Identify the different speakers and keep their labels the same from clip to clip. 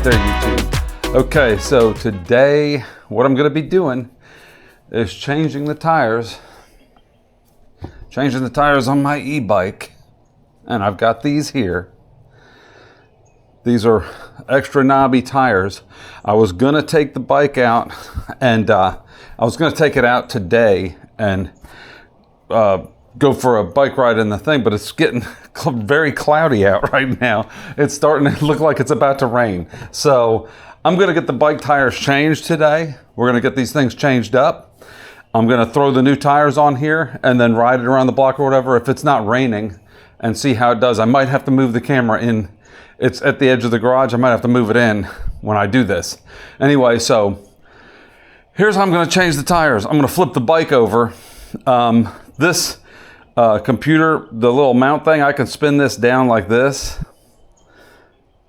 Speaker 1: right there, YouTube. Okay, so today what I'm going to be doing is changing the tires on my e-bike, and I've got these here. These are extra knobby tires. I was going to take the bike out, and I was going to take it out today and go for a bike ride in the thing, but it's getting very cloudy out right now. It's starting to look like it's about to rain. So I'm going to get the bike tires changed today. We're going to get these things changed up. I'm going to throw the new tires on here and then ride it around the block or whatever if it's not raining, and see how it does. I might have to move the camera in. It's at the edge of the garage. I might have to move it in when I do this. Anyway, so here's how I'm going to change the tires. I'm going to flip the bike over. This computer, the little mount thing, I can spin this down like this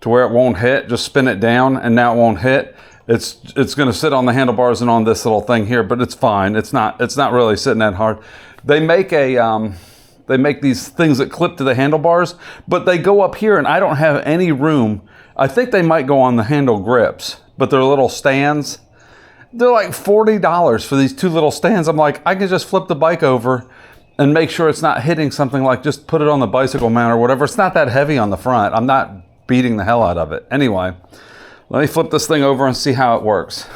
Speaker 1: to where it won't hit. Just spin it down and now it won't hit. It's going to sit on the handlebars and on this little thing here, but it's fine. It's not really sitting that hard. They make these things that clip to the handlebars, but they go up here and I don't have any room. I think they might go on the handle grips, but they're little stands. They're like $40 for these two little stands. I'm like, I can just flip the bike over and make sure it's not hitting something, like just put it on the bicycle mount or whatever. It's not that heavy on the front. I'm not beating the hell out of it. Anyway, let me flip this thing over and see how it works.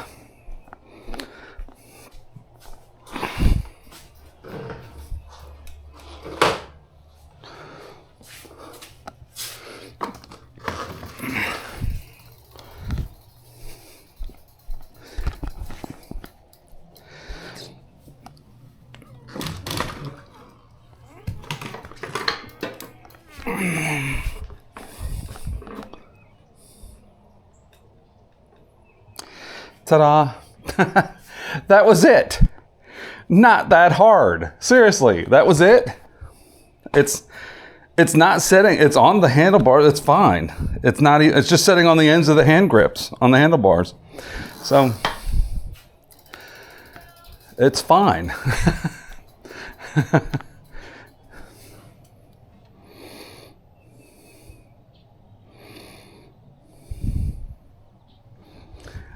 Speaker 1: Ta-da! That was it. Not that hard. Seriously, that was it. It's not setting. It's on the handlebar. It's fine. It's not. It's just setting on the ends of the hand grips on the handlebars. So it's fine.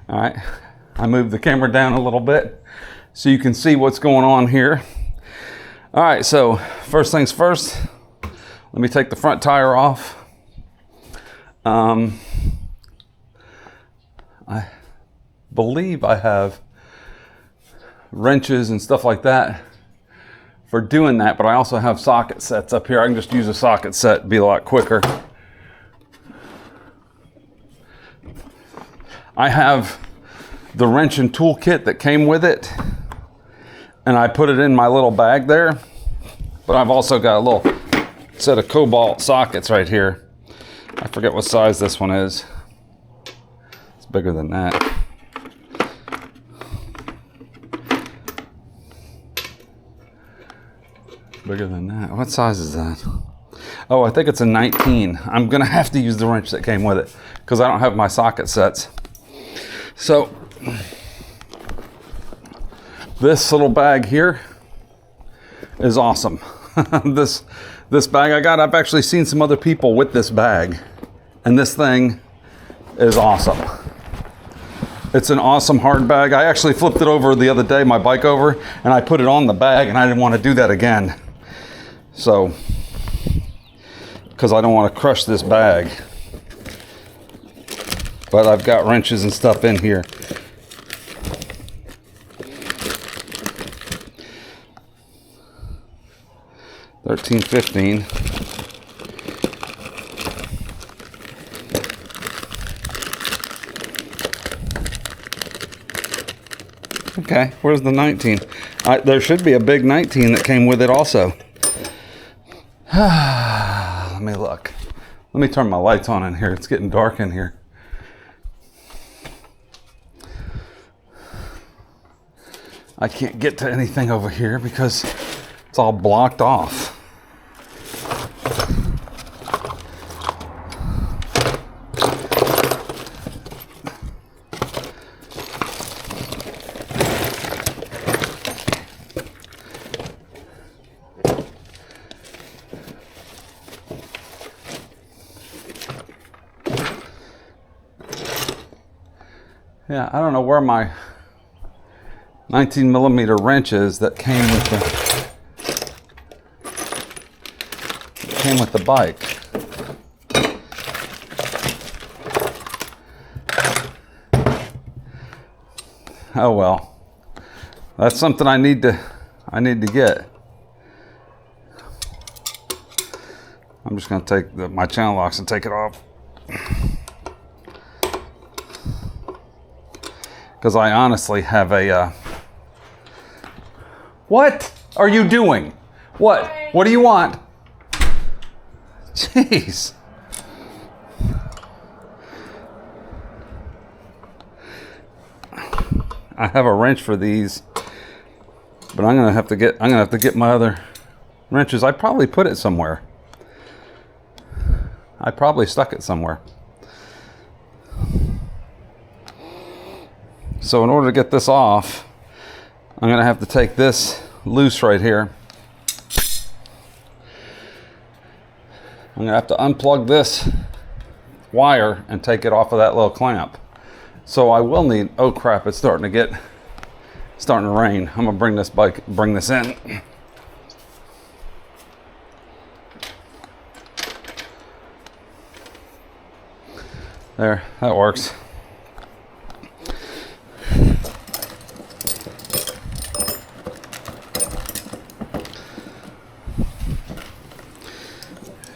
Speaker 1: All right, I moved the camera down a little bit so you can see what's going on here. All right, so first things first, let me take the front tire off. I believe I have wrenches and stuff like that for doing that, but I also have socket sets up here. I can just use a socket set, be a lot quicker. I have the wrench and tool kit that came with it, and I put it in my little bag there, but I've also got a little set of cobalt sockets right here. I forget what size this one is. It's bigger than that. Bigger than that. What size is that? Oh, I think it's a 19. I'm gonna have to use the wrench that came with it because I don't have my socket sets. So this little bag here is awesome. This bag I got, I've actually seen some other people with this bag, and this thing is awesome. It's an awesome hard bag. I actually flipped it over the other day, my bike over, and I put it on the bag, and I didn't want to do that again. So, because I don't want to crush this bag. But I've got wrenches and stuff in here. $13.15. Okay, where's the 19? There should be a big 19 that came with it also. Let me look. Let me turn my lights on in here. It's getting dark in here. I can't get to anything over here because it's all blocked off. Yeah, I don't know where my 19mm wrench is that came with the bike. Oh well, that's something I need to get. I'm just gonna take my channel locks and take it off, because I honestly have a. What are you doing? What? What do you want? Jeez. I have a wrench for these, but I'm gonna have to get my other wrenches. I probably put it somewhere. I probably stuck it somewhere. So in order to get this off, I'm gonna have to take this loose right here. I'm gonna have to unplug this wire and take it off of that little clamp. So I will need, oh crap, it's starting to rain. I'm gonna bring this in. There, that works.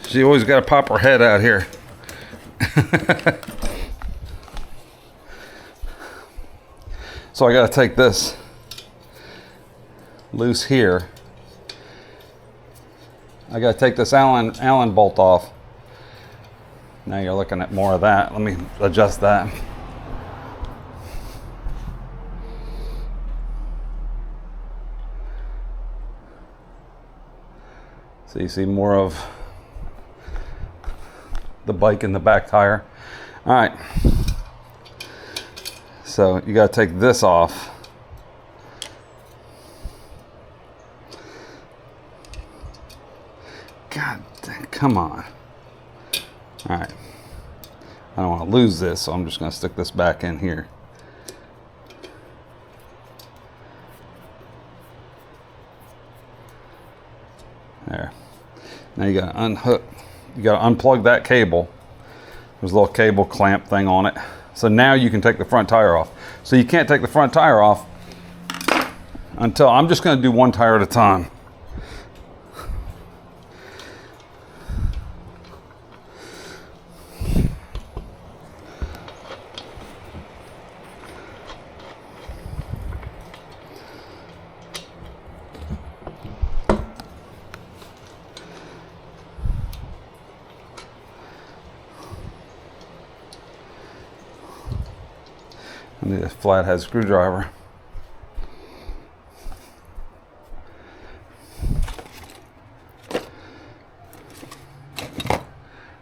Speaker 1: She always got to pop her head out here. So I got to take this loose here. I got to take this Allen bolt off. Now you're looking at more of that. Let me adjust that. So you see more of the bike in the back tire. All right. So you got to take this off. God, come on. All right. I don't want to lose this, so I'm just going to stick this back in here. There. Now you got to unhook. You got to unplug that cable. There's a little cable clamp thing on it. So now you can take the front tire off. So you can't take the front tire off until, I'm just going to do one tire at a time. I need a flathead screwdriver.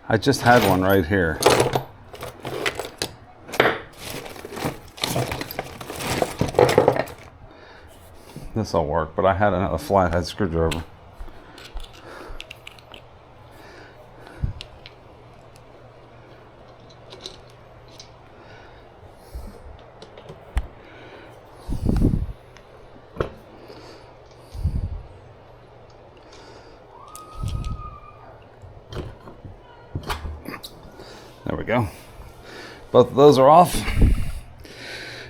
Speaker 1: I just had one right here. This'll work, but I had another flathead screwdriver. There we go. Both of those are off.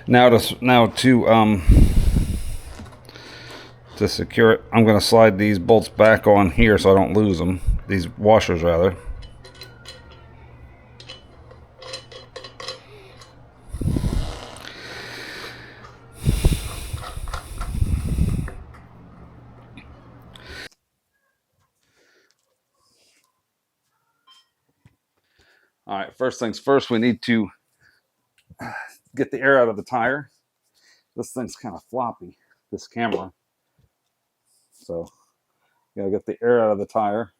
Speaker 1: Now to secure it, I'm going to slide these bolts back on here so I don't lose them. These washers, rather. All right, first things first, we need to get the air out of the tire. This thing's kind of floppy, this camera. So, you gotta get the air out of the tire.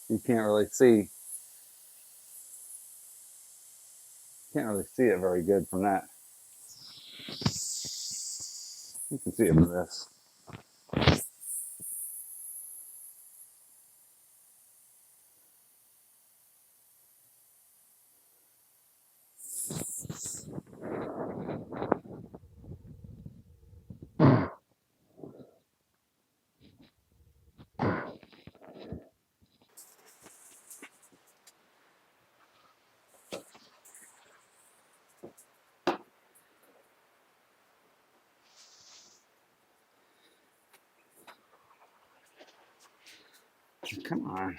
Speaker 1: You can't really see. Can't really see it very good from that. You can see it from this. Come on.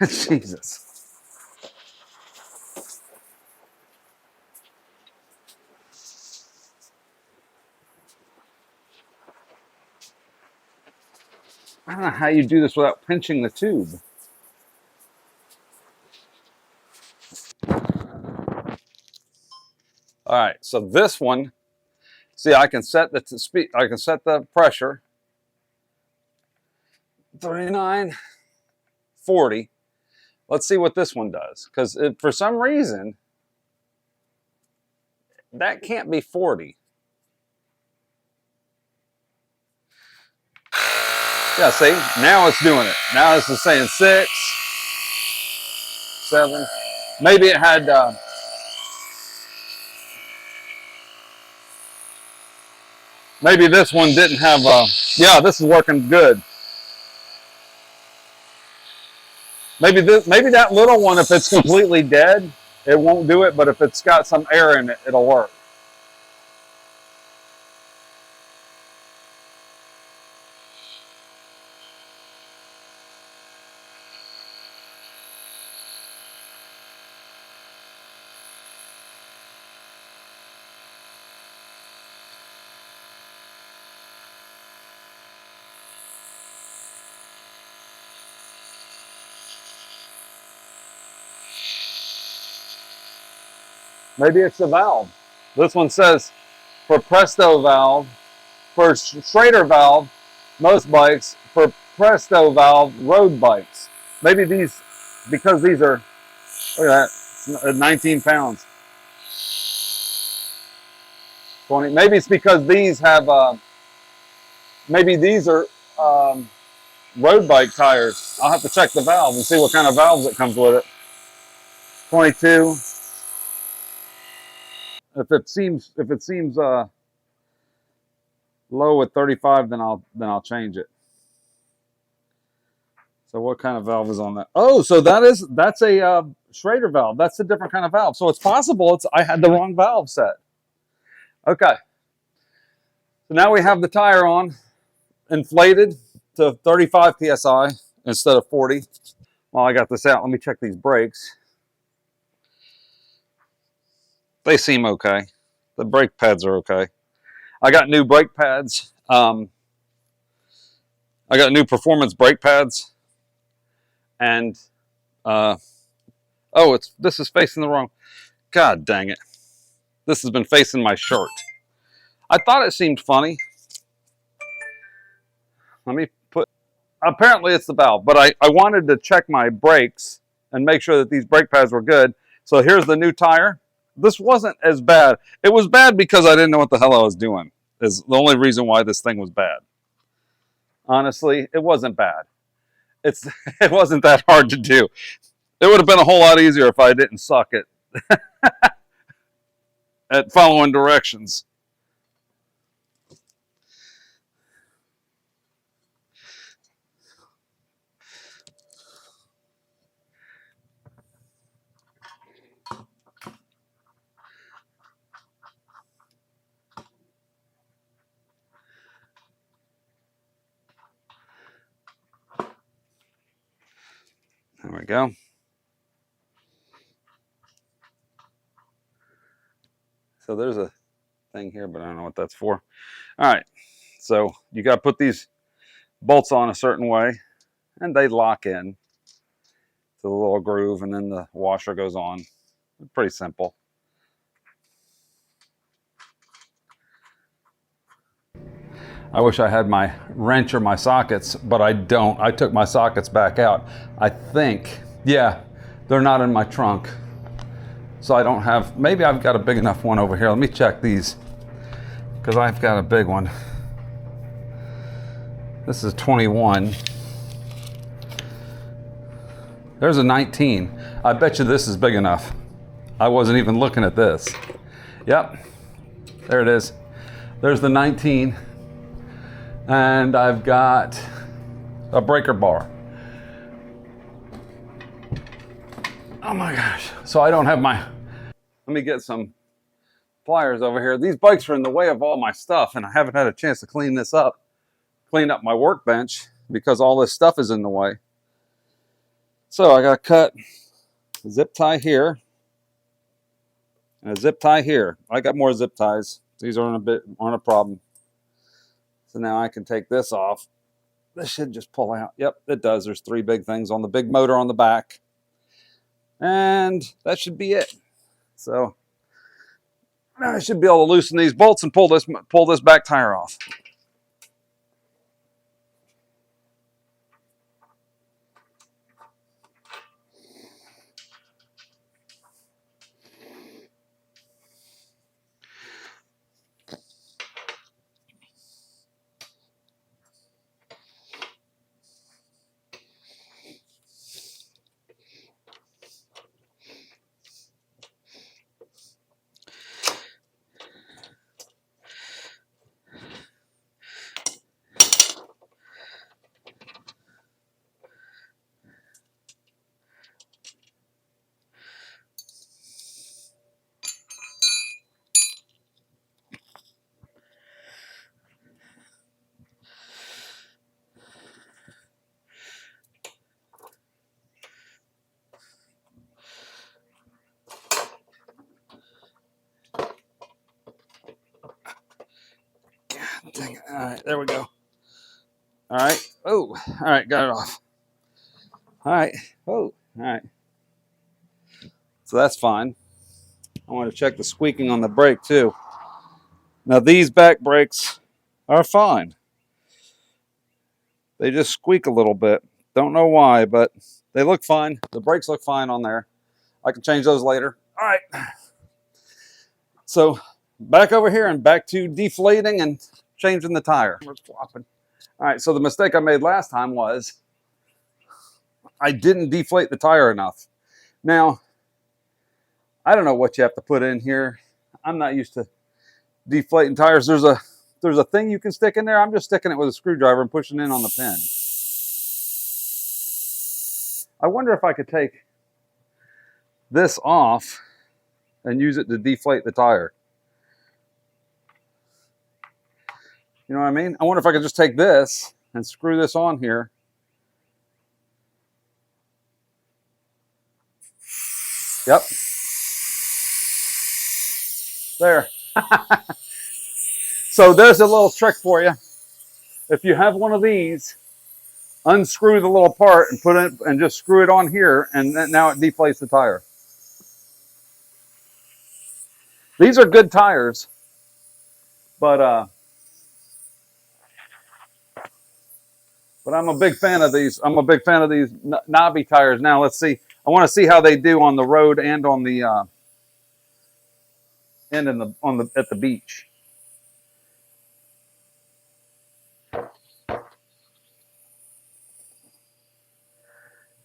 Speaker 1: Jesus. I don't know how you do this without pinching the tube. All right, so this one, see, I can set the speed. I can set the pressure 39, 40. Let's see what this one does, because for some reason that can't be 40. Yeah, see, now it's doing it. Now this is saying 6, 7. Maybe it had. Maybe this one didn't have. Yeah, this is working good. Maybe this. Maybe that little one, if it's completely dead, it won't do it. But if it's got some air in it, it'll work. Maybe it's the valve. This one says for Presto valve, for Schrader valve, most bikes, for Presto valve, road bikes. Maybe these, because these are, look at that, 19 pounds. 20. Maybe it's because these have, maybe these are road bike tires. I'll have to check the valve and see what kind of valves it comes with it. 22. If it seems low at 35, then I'll change it. So what kind of valve is on that? Oh, so that's a Schrader valve. That's a different kind of valve. So it's possible I had the wrong valve set. Okay. So now we have the tire on, inflated to 35 psi instead of 40. While I got this out, let me check these brakes. They seem okay. The brake pads are okay. I got new brake pads. I got new performance brake pads, and oh, this is facing the wrong. God dang it! This has been facing my shirt. I thought it seemed funny. Let me put. Apparently, it's the valve, but I wanted to check my brakes and make sure that these brake pads were good. So here's the new tire. This wasn't as bad. It was bad because I didn't know what the hell I was doing. Is the only reason why this thing was bad. Honestly, it wasn't bad. It wasn't that hard to do. It would have been a whole lot easier if I didn't suck at following directions. There we go. So there's a thing here, but I don't know what that's for. All right. So you got to put these bolts on a certain way, and they lock in. the little groove, and then the washer goes on. Pretty simple. I wish I had my wrench or my sockets, but I don't. I took my sockets back out. I think, yeah, they're not in my trunk. So I don't have, maybe I've got a big enough one over here. Let me check these, because I've got a big one. This is 21. There's a 19. I bet you this is big enough. I wasn't even looking at this. Yep, there it is. There's the 19. And I've got a breaker bar. Oh my gosh. So I don't have my, let me get some pliers over here. These bikes are in the way of all my stuff, and I haven't had a chance to clean this up, clean up my workbench, because all this stuff is in the way. So I got to cut a zip tie here and a zip tie here. I got more zip ties. These aren't a problem. So now I can take this off. This should just pull out. Yep, it does. There's 3 big things on the big motor on the back. And that should be it. So now I should be able to loosen these bolts and pull this back tire off. Dang it. All right, there we go. All right. Oh, all right, got it off. All right. Oh, all right. So that's fine. I want to check the squeaking on the brake too. Now these back brakes are fine. They just squeak a little bit. Don't know why, but they look fine. The brakes look fine on there. I can change those later. All right. So back over here and back to deflating and changing the tire. We're swapping. All right, so the mistake I made last time was I didn't deflate the tire enough. Now, I don't know what you have to put in here. I'm not used to deflating tires. There's a thing you can stick in there. I'm just sticking it with a screwdriver and pushing in on the pin. I wonder if I could take this off and use it to deflate the tire. You know what I mean? I wonder if I could just take this and screw this on here. Yep. There. So there's a little trick for you. If you have one of these, unscrew the little part and put it and just screw it on here, and then now it deflates the tire. These are good tires, but I'm a big fan of these. I'm a big fan of these knobby tires. Now let's see. I want to see how they do on the road and on the at the beach.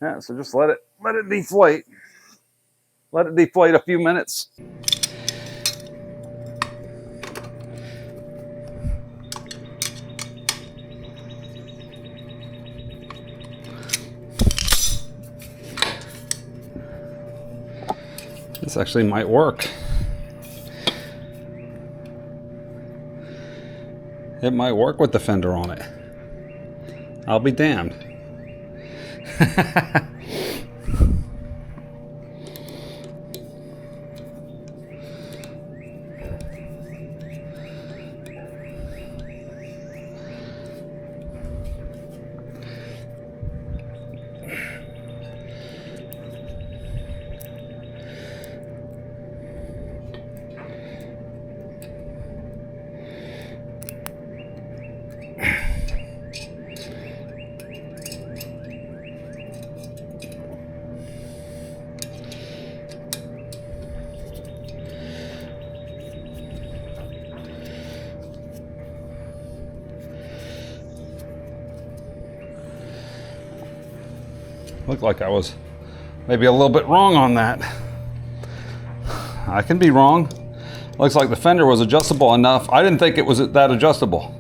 Speaker 1: Yeah, so just let it deflate. Let it deflate a few minutes. This actually might work. It might work with the fender on it. I'll be damned. Looked like I was maybe a little bit wrong on that. I can be wrong. Looks like the fender was adjustable enough. I didn't think it was that adjustable.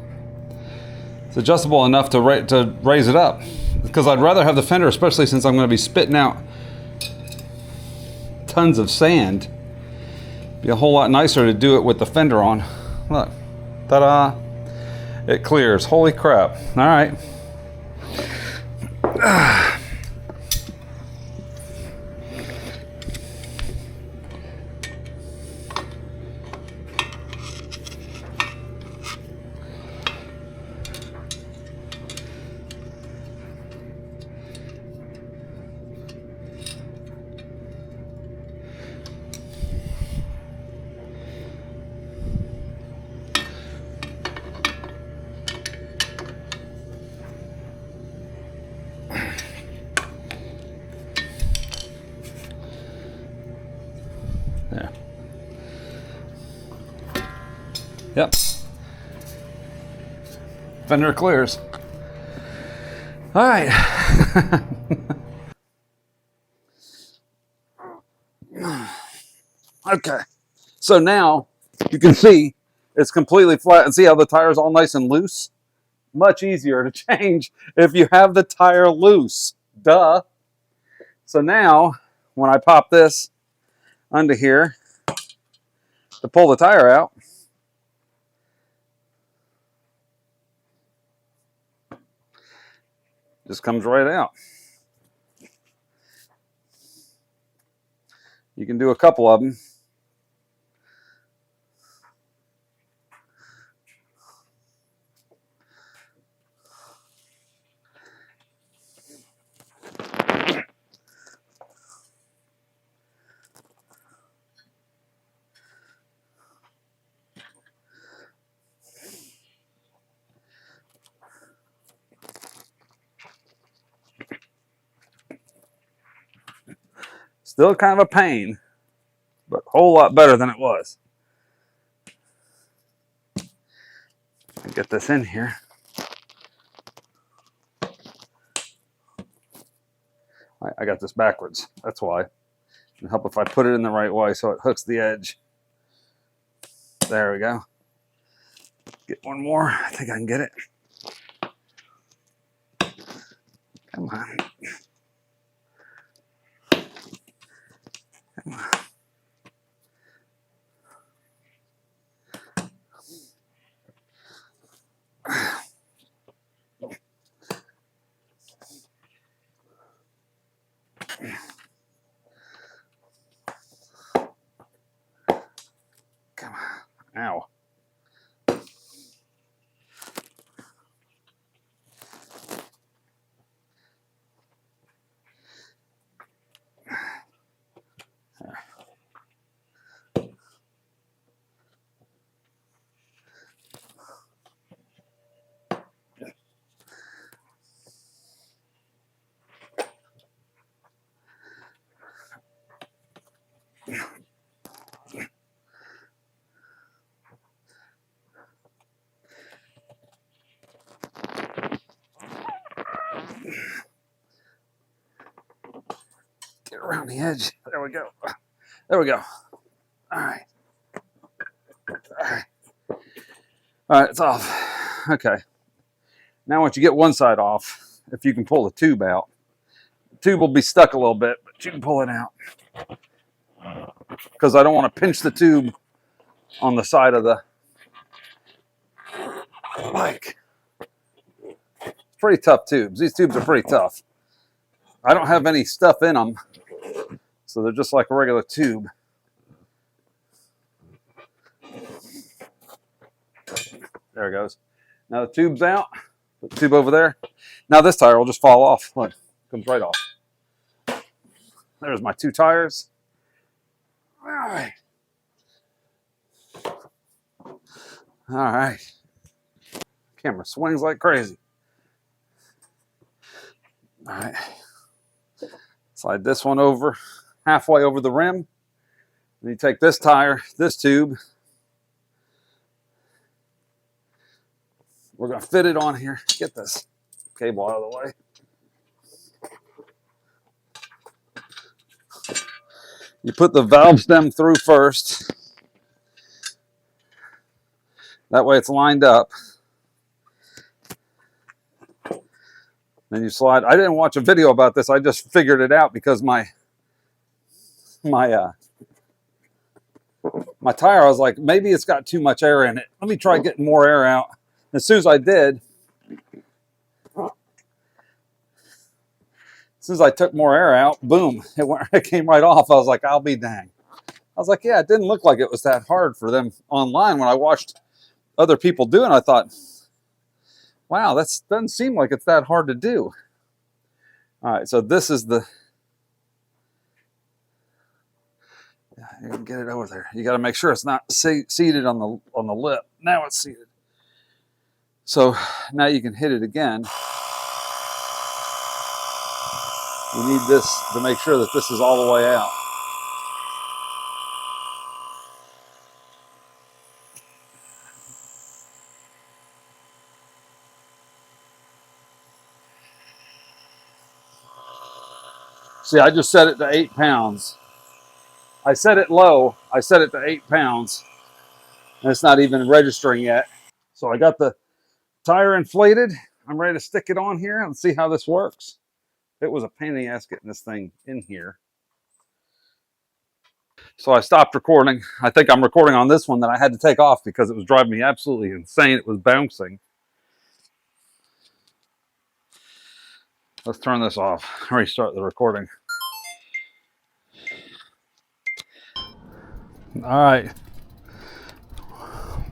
Speaker 1: It's adjustable enough to raise it up, because I'd rather have the fender, especially since I'm going to be spitting out tons of sand. Be a whole lot nicer to do it with the fender on. Look, ta-da! It clears. Holy crap! All right. There. Yep. Fender clears. All right. Okay. So now you can see it's completely flat, and see how the tire's all nice and loose? Much easier to change if you have the tire loose. Duh. So now when I pop this under here to pull the tire out, just comes right out. You can do a couple of them. Still kind of a pain, but a whole lot better than it was. Get this in here. I got this backwards. That's why. It'll help if I put it in the right way so it hooks the edge. There we go. Get one more. I think I can get it. Come on. Come on. Come on. Ow. Get around the edge. There we go. There we go. All right. All right. All right, it's off. Okay. Now once you get one side off, if you can pull the tube out, the tube will be stuck a little bit, but you can pull it out. Because I don't want to pinch the tube on the side of the bike. It's pretty tough tubes. These tubes are pretty tough. I don't have any stuff in them, so they're just like a regular tube. There it goes. Now the tube's out. Put the tube over there. Now this tire will just fall off. Look, comes right off. There's my two tires. All right. All right. Camera swings like crazy. All right. Slide this one over, halfway over the rim. Then you take this tire, this tube. We're going to fit it on here. Get this cable out of the way. You put the valve stem through first. That way it's lined up. Then you slide. I didn't watch a video about this. I just figured it out because my tire, I was like, maybe it's got too much air in it. Let me try getting more air out. As soon as I did, as soon as I took more air out, boom, it came right off. I was like, I'll be dang. I was like, yeah, it didn't look like it was that hard for them online. When I watched other people do it, I thought, wow, that doesn't seem like it's that hard to do. All right, so this is the, you can get it over there. You got to make sure it's not seated on the lip. Now it's seated. So now you can hit it again. You need this to make sure that this is all the way out. See, I just set it to 8 pounds. I set it low. I set it to 8 pounds. And it's not even registering yet. So I got the tire inflated. I'm ready to stick it on here and see how this works. It was a pain in the ass getting this thing in here. So I stopped recording. I think I'm recording on this one that I had to take off because it was driving me absolutely insane. It was bouncing. Let's turn this off. Restart the recording. All right.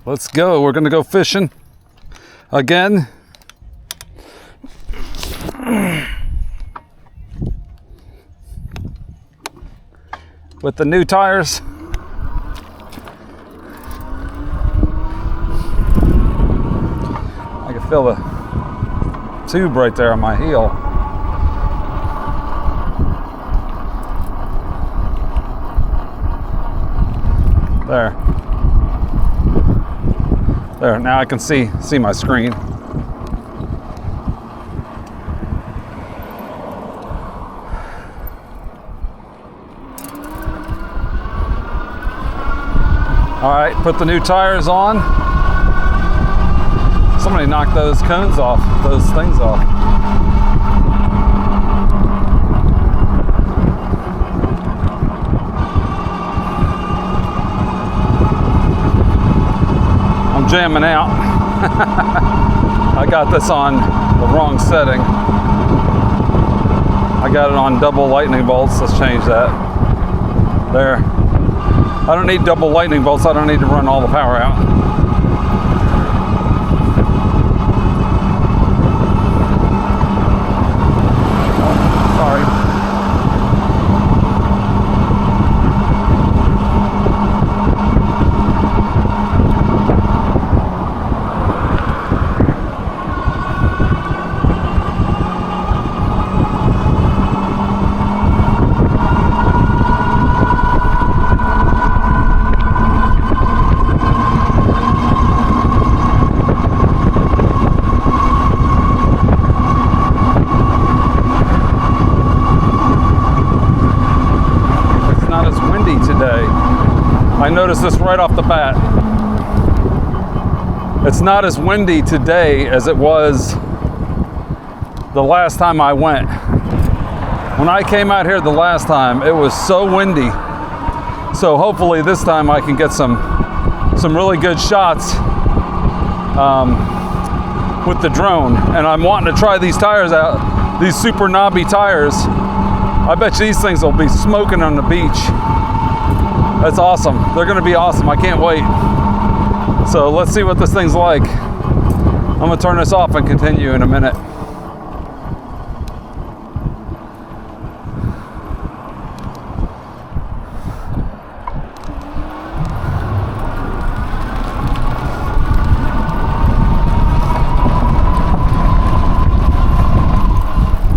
Speaker 1: Let's go. We're going to go fishing again. With the new tires. I can feel the tube right there on my heel. There. There, now I can see my screen. All right, put the new tires on. Somebody knocked those cones off, those things off. I'm jamming out. I got this on the wrong setting. I got it on double lightning bolts. Let's change that. There. I don't need double lightning bolts. I don't need to run all the power out. Oh, sorry. I noticed this right off the bat. It's not as windy today as it was the last time I went. When I came out here the last time, it was so windy. So hopefully this time I can get some really good shots with the drone. And I'm wanting to try these tires out, these super knobby tires. I bet you these things will be smoking on the beach. That's awesome. They're going to be awesome. I can't wait. So let's see what this thing's like. I'm going to turn this off and continue in a minute.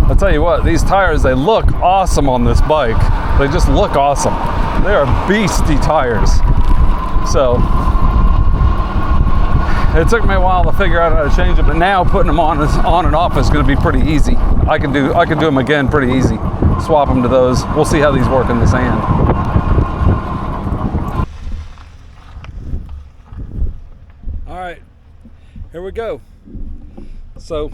Speaker 1: I'll tell you what, these tires, they look awesome on this bike. They just look awesome. They are beastie tires. So it took me a while to figure out how to change it, but now putting them on and off is going to be pretty easy. I can do them again pretty easy. Swap them to those. We'll see how these work in the sand. we go. So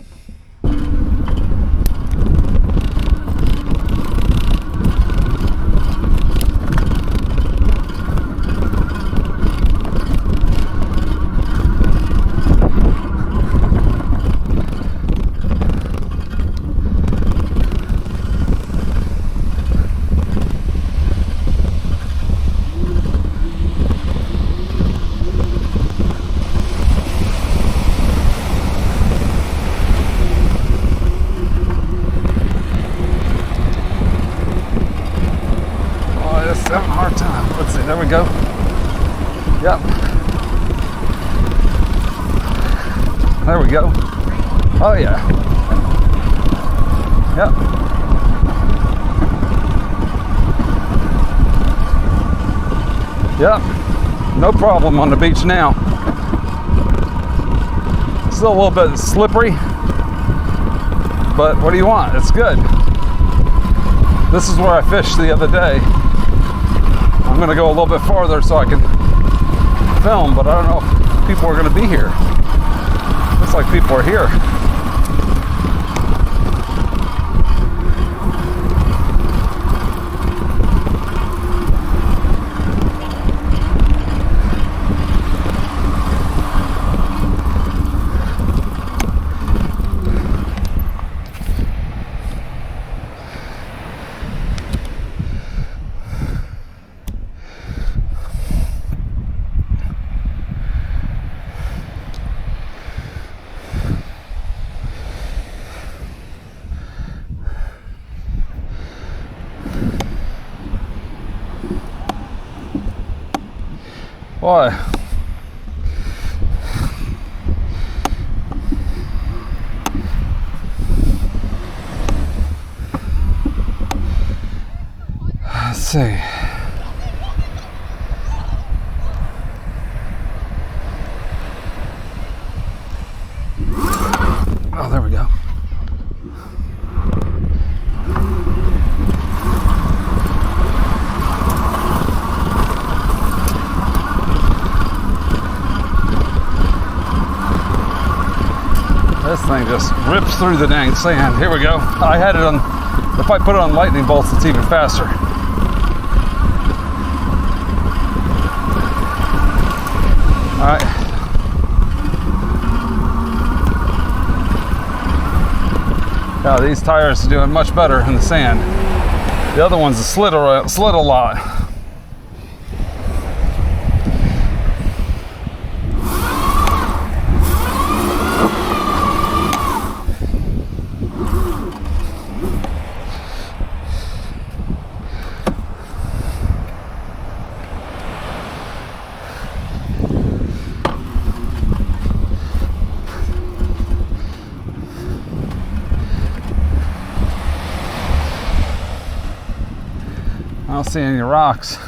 Speaker 1: having a hard time. Let's see, there we go. Yep. There we go. Oh yeah. Yep. Yep. No problem on the beach now. Still a little bit slippery, but what do you want? It's good. This is where I fished the other day. I'm gonna go a little bit farther so I can film, but I don't know if people are gonna be here. Looks like people are here. Boy, let's see. Oh, there we go. This thing just rips through the dang sand. Here we go. I had it on, if I put it on lightning bolts, it's even faster. All right. Now these tires are doing much better in the sand. The other ones slid a lot. I don't see any rocks.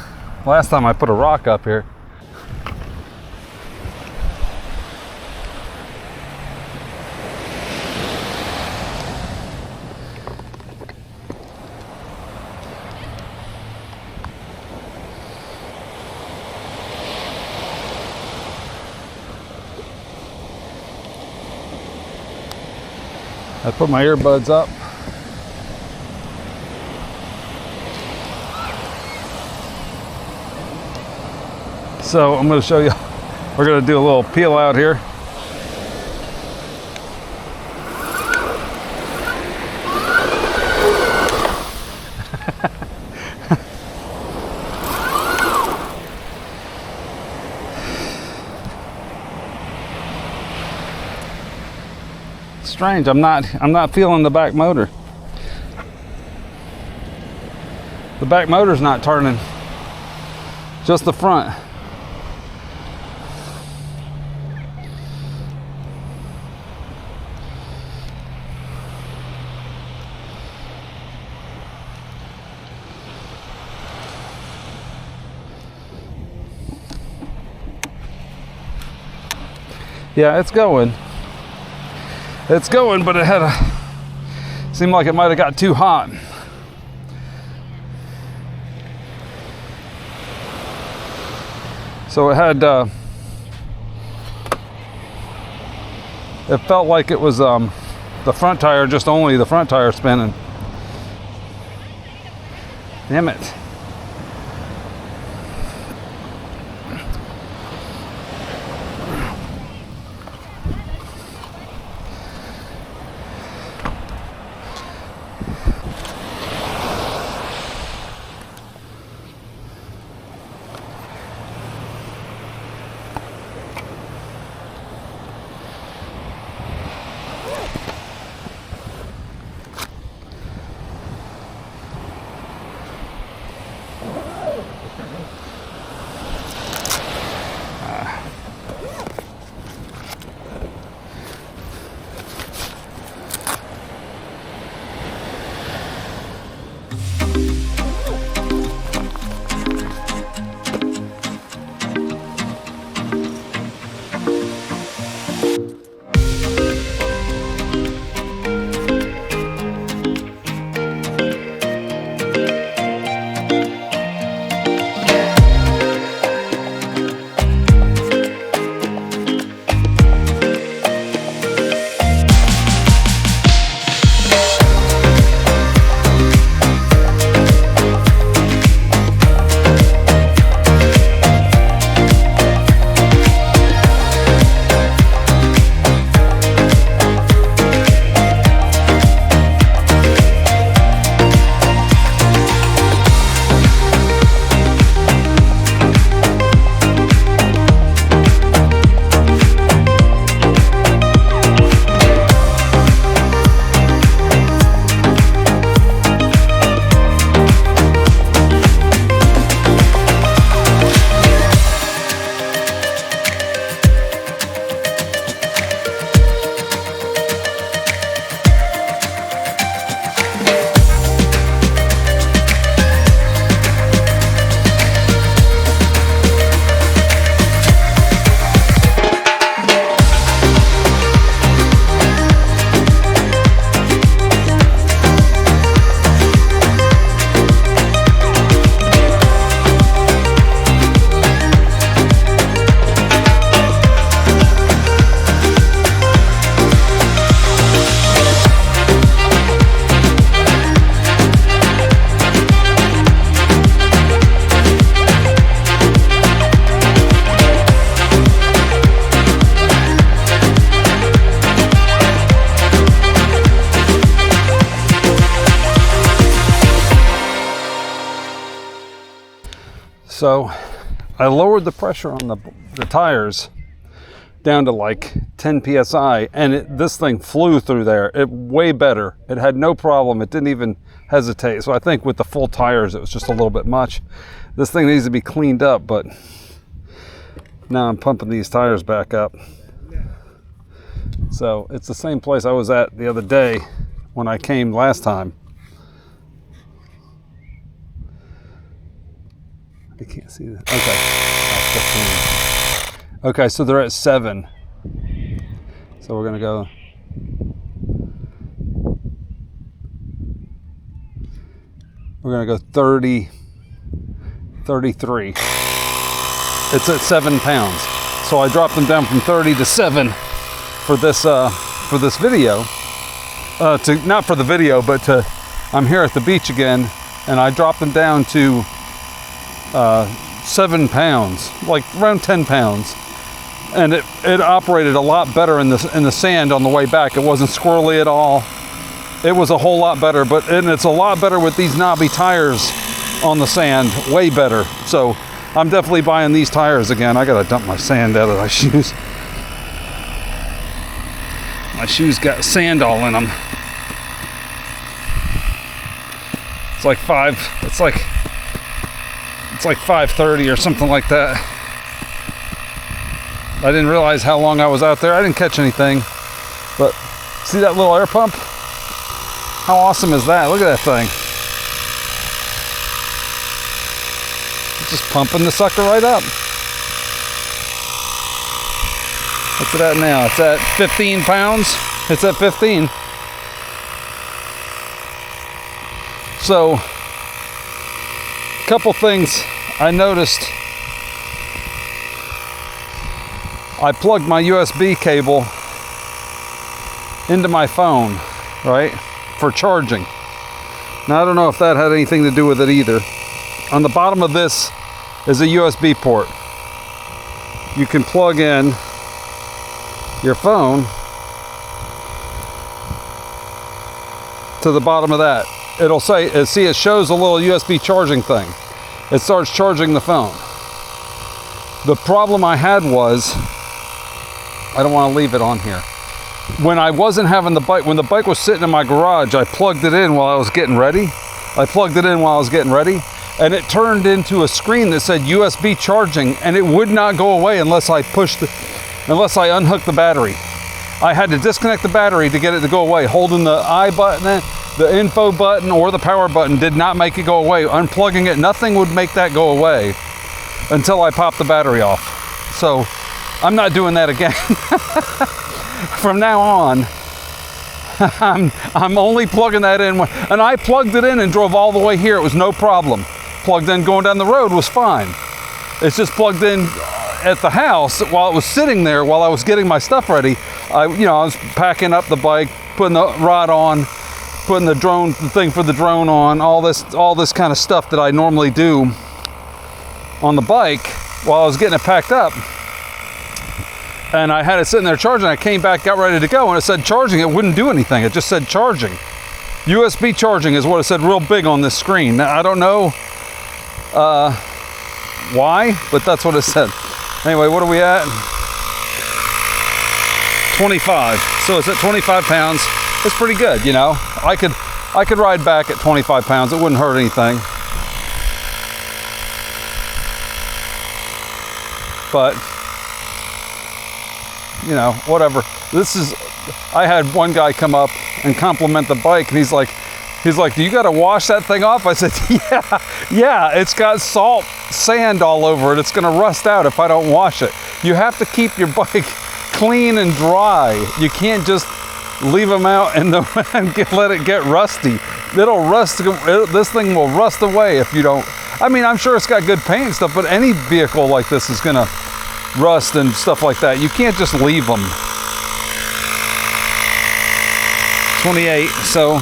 Speaker 1: Last time I put a rock up here. I put my earbuds up. So I'm going to show you, we're going to do a little peel out here. Strange, I'm not feeling the back motor. The back motor's not turning, just the front. Yeah, it's going. It's going, but it seemed like it might have got too hot. So it had It felt like it was the front tire, just only the front tire spinning. Damn it. So I lowered the pressure on the tires down to like 10 psi, and this thing flew through there. It way better. It had no problem. It didn't even hesitate. So I think with the full tires, it was just a little bit much. This thing needs to be cleaned up, but now I'm pumping these tires back up. So it's the same place I was at the other day when I came last time. I can't see that. Okay. Okay, so they're at 7. So we're gonna go. We're gonna go 30, 33. It's at 7 pounds. So I dropped them down from 30 to 7 for this video. Not for the video, but I'm here at the beach again, and I dropped them down to 7 pounds, like around 10 pounds, and it operated a lot better in the sand on the way back. It wasn't squirrely at all. It was a whole lot better, and it's a lot better with these knobby tires on the sand, way better. So I'm definitely buying these tires again. I gotta dump my sand out of my shoes. My shoes got sand all in them. It's like 5:30 or something like that. I didn't realize how long I was out there. I didn't catch anything, but see that little air pump? How awesome is that? Look at that thing. It's just pumping the sucker right up. What's it at now? It's at 15 pounds. It's at 15. So, couple things I noticed. I plugged my USB cable into my phone, right, for charging. Now, I don't know if that had anything to do with it either. On the bottom of this is a USB port. You can plug in your phone to the bottom of that. It'll say, see, it shows a little USB charging thing. It starts charging the phone. The problem I had was, I don't want to leave it on here. When I wasn't having the bike, when the bike was sitting in my garage, I plugged it in while I was getting ready. And it turned into a screen that said USB charging, and it would not go away unless I unhooked the battery. I had to disconnect the battery to get it to go away. Holding the I button, the info button, or the power button did not make it go away. Unplugging it, nothing would make that go away until I popped the battery off. So I'm not doing that again. From now on, I'm only plugging that in. And I plugged it in and drove all the way here. It was no problem. Plugged in going down the road was fine. It's just plugged in at the house while it was sitting there while I was getting my stuff ready. I was packing up the bike, putting the rod on, putting the thing for the drone on, all this kind of stuff that I normally do on the bike while I was getting it packed up. And I had it sitting there charging. I came back, got ready to go, and it said charging. It wouldn't do anything. It just said charging. USB charging is what it said real big on this screen. Now, I don't know why, but that's what it said. Anyway, what are we at? 25. So it's at 25 pounds. It's pretty good, you know. I could ride back at 25 pounds. It wouldn't hurt anything. But you know, whatever. I had one guy come up and compliment the bike, and he's like, do you got to wash that thing off? I said, yeah, it's got sand all over it. It's going to rust out if I don't wash it. You have to keep your bike clean and dry. You can't just leave them out and let it get rusty. It'll rust. This thing will rust away if you don't. I mean, I'm sure it's got good paint and stuff, but any vehicle like this is going to rust and stuff like that. You can't just leave them. 28, so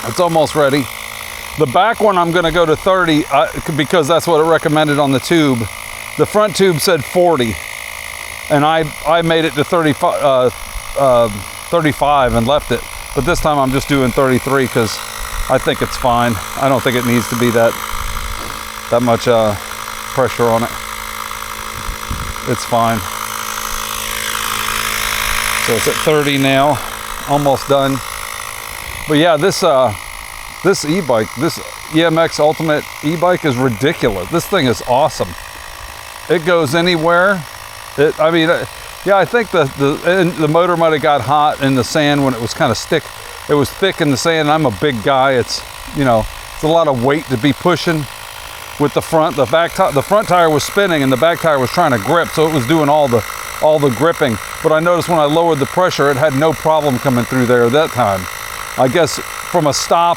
Speaker 1: it's almost ready. The back one I'm going to go to 30 because that's what it recommended on the tube. The front tube said 40, and I made it to 35 and left it. But this time I'm just doing 33 because I think it's fine. I don't think it needs to be that much pressure on it. It's fine. So it's at 30 now, almost done. But yeah, this e-bike, this EMX Ultimate e-bike is ridiculous. This thing is awesome. It goes anywhere. I think the motor might have got hot in the sand when it was kind of thick. It was thick in the sand. I'm a big guy. It's a lot of weight to be pushing. With the front, the front tire was spinning and the back tire was trying to grip, so it was doing all the gripping. But I noticed when I lowered the pressure, it had no problem coming through there at that time. I guess from a stop,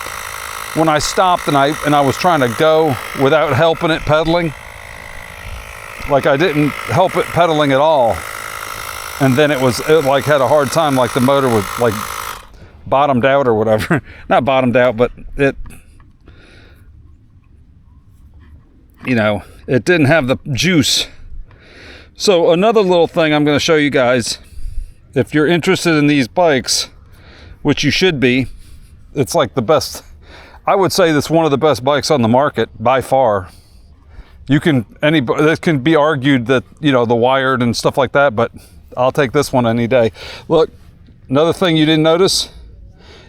Speaker 1: when I stopped and I was trying to go without helping it pedaling, like I didn't help it pedaling at all, and then it like had a hard time, like the motor was like bottomed out or whatever. Not bottomed out, but it. It didn't have the juice. So another little thing I'm going to show you guys, if you're interested in these bikes, which you should be, it's like the best. I would say that's one of the best bikes on the market by far. It can be argued that, the wired and stuff like that, but I'll take this one any day. Look, another thing you didn't notice,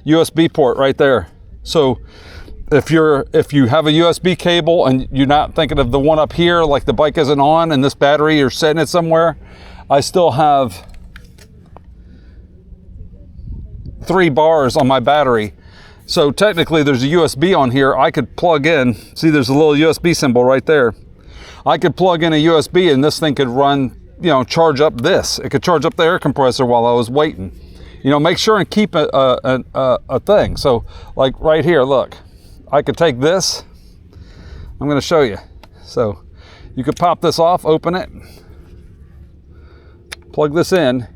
Speaker 1: USB port right there. So if you have a USB cable and you're not thinking of the one up here, like the bike isn't on and this battery, you're setting it somewhere, I still have 3 bars on my battery. So technically there's a USB on here. I could plug in, see there's a little USB symbol right there. I could plug in a USB and this thing could run, charge up this. It could charge up the air compressor while I was waiting. Make sure and keep a thing. So like right here, look. I could take this, I'm going to show you. So you could pop this off, open it, plug this in,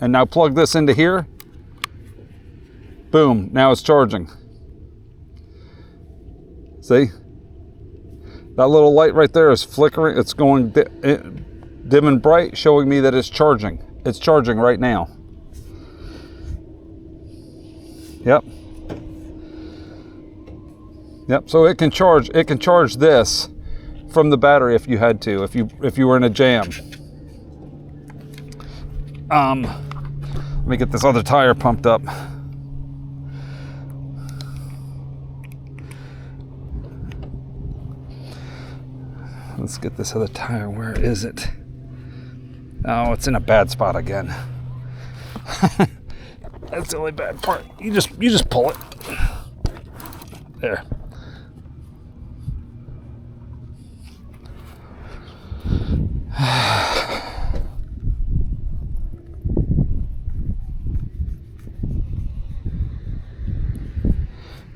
Speaker 1: And now plug this into here. Boom, now it's charging. See? That little light right there is flickering. It's going dim and bright, showing me that it's charging. It's charging right now. Yep. Yep, so it can charge this from the battery if you had to, if you were in a jam. Let me get this other tire pumped up. Let's get this other tire. Where is it? Oh, it's in a bad spot again. That's the only bad part. You just pull it. There.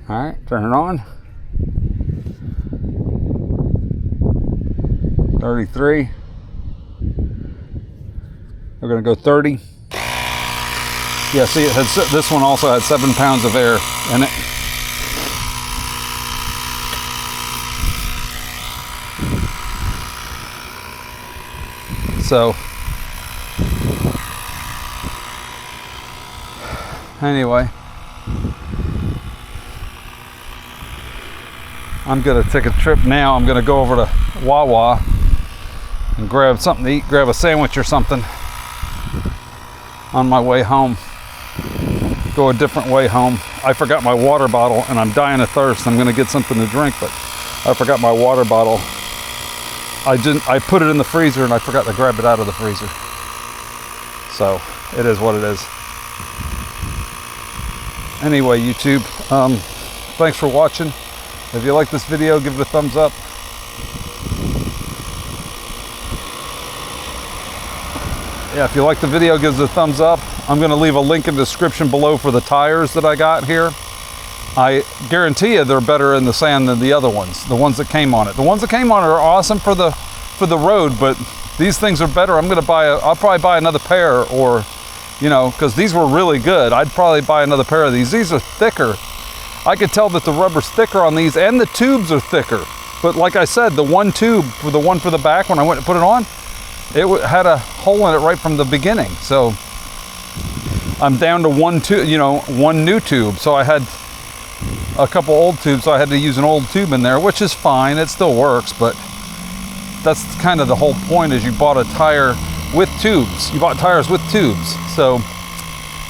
Speaker 1: All right, turn it on. 33. We're gonna go 30. Yeah, see, it had, this one also had 7 pounds of air in it. So, anyway, I'm gonna take a trip now. I'm gonna go over to Wawa and grab something to eat, grab a sandwich or something on my way home. Go a different way home. I forgot my water bottle and I'm dying of thirst. I'm gonna get something to drink, but I forgot my water bottle. I put it in the freezer and I forgot to grab it out of the freezer. So it is what it is. Anyway, YouTube, thanks for watching. If you like this video, give it a thumbs up. Yeah, if you like the video, give it a thumbs up. I'm going to leave a link in the description below for the tires that I got here. I guarantee you they're better in the sand than the other ones, the ones that came on it. The ones that came on it are awesome for the road, but these things are better. I'm going to I'll probably buy another pair, or, you know, because these were really good. I'd probably buy another pair of these. These are thicker. I could tell that the rubber's thicker on these, and the tubes are thicker. But like I said, the one tube, for the one for the back, when I went to put it on, it had a hole in it right from the beginning. So I'm down to one new tube. So I had a couple old tubes, so I had to use an old tube in there, which is fine. It still works, but that's kind of the whole point, is you bought a tire with tubes. You bought tires with tubes. So,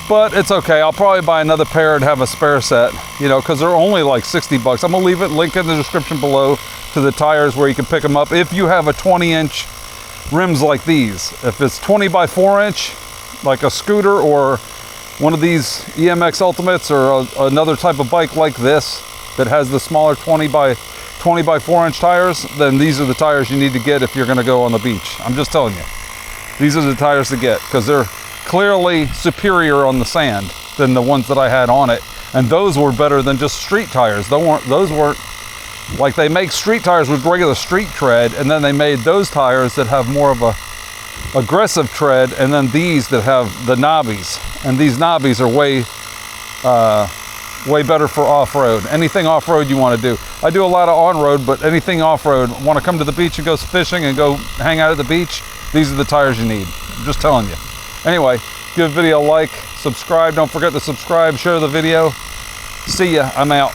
Speaker 1: but it's okay. I'll probably buy another pair and have a spare set, you know, because they're only like 60 bucks. I'm gonna leave it, link in the description below to the tires where you can pick them up if you have a 20-inch rims like these. If it's 20 by 4 inch, like a scooter or one of these EMX Ultimates, or another type of bike like this that has the smaller 20 by 4 inch tires, then these are the tires you need to get if you're gonna go on the beach. I'm just telling you. These are the tires to get, because they're clearly superior on the sand than the ones that I had on it. And those were better than just street tires. Those weren't, like, they make street tires with regular street tread, and then they made those tires that have more of a aggressive tread, and then these that have the knobbies. And these knobbies are way better for off-road. Anything off-road you want to do. I do a lot of on-road, but anything off-road, want to come to the beach and go fishing and go hang out at the beach, these are the tires you need. I'm just telling you. Anyway, give the video a like, subscribe. Don't forget to subscribe, share the video. See ya. I'm out.